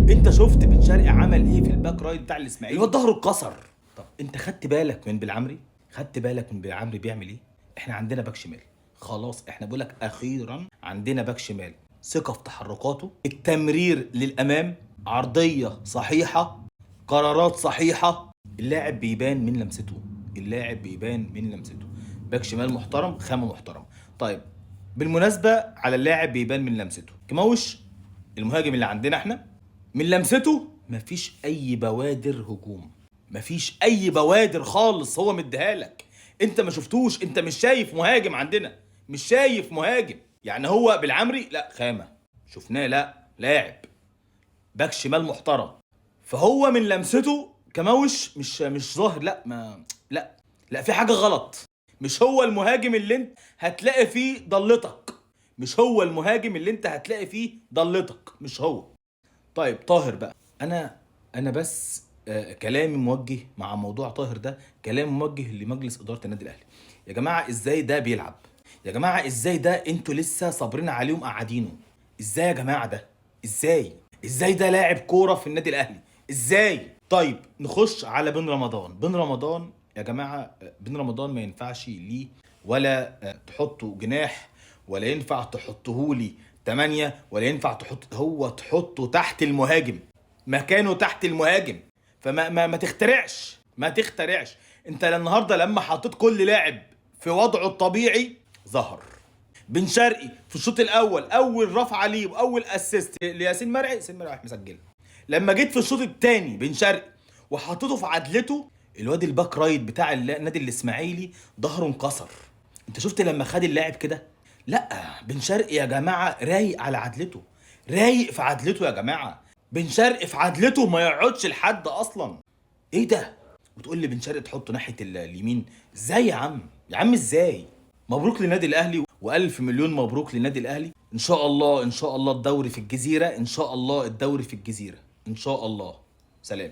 انت شفت بن شرقي عمل ايه في الباك رايت بتاع الاسماعيلي؟ الواد ظهره اتكسر. طب انت خدت بالك من بالعمري؟ خدت بالك من بالعمري بيعمل ايه؟ احنا عندنا باك شمال خلاص، احنا بقولك اخيرا عندنا باك شمال، ثقه في تحركاته، التمرير للامام، عرضيه صحيحه، قرارات صحيحه، اللاعب بيبان من لمسته، اللاعب بيبان من لمسته. باك شمال محترم، خامه محترم. طيب بالمناسبه على اللاعب بيبان من لمسته، كموش المهاجم اللي عندنا احنا من لمسته مفيش اي بوادر هجوم، مفيش اي بوادر خالص، هو مديها لك انت ما شفتوش، انت مش شايف مهاجم عندنا، مش شايف مهاجم. يعني هو بالعمري لا خامه، شفناه لا لاعب باك شمال محترم، فهو من لمسته كموش مش ظاهر، لا ما لا لا في حاجه غلط. مش هو المهاجم اللي انت هتلاقي فيه ضلتك، مش هو المهاجم اللي انت هتلاقي فيه ضلتك، مش هو. طيب طاهر بقى، انا بس كلامي موجه مع موضوع طاهر ده، كلام موجه لمجلس اداره النادي الاهلي. يا جماعه ازاي ده بيلعب؟ يا جماعه ازاي ده انتوا لسه صابرين عليه ومقعدينه؟ ازاي يا جماعه ده؟ ازاي ده لاعب كوره في النادي الاهلي؟ ازاي؟ طيب نخش على بن رمضان. بن رمضان يا جماعه بن رمضان ما ينفعش ليه ولا تحطه جناح، ولا ينفع تحطه لي 8، ولا ينفع هو تحطه تحت المهاجم، مكانه تحت المهاجم. فما ما تخترعش، ما تخترعش. انت النهارده لما حطيت كل لاعب في وضعه الطبيعي ظهر. بن شرقي في الشوط الاول اول رفعه ليه واول اسيست لياسين مرعي، ياسين مرعي راح مسجلها. لما جيت في الشوط الثاني بن شرقي وحطيته في عدلته، الواد الباك رايت بتاع النادي الاسماعيلي ظهره انكسر. انت شفت لما خد اللاعب كده؟ لا بن شرقي يا جماعه رايق على عدلته، رايق في عدلته يا جماعه. بن شرقي في عدلته ما يقعدش لحد اصلا. ايه ده؟ وتقول لي بن شرقي تحطه ناحيه اليمين؟ ازاي يا عم؟ يا عم ازاي؟ مبروك للنادي الاهلي، والف مليون مبروك للنادي الاهلي. ان شاء الله ان شاء الله الدوري في الجزيره، ان شاء الله الدوري في الجزيره، ان شاء الله. سلام.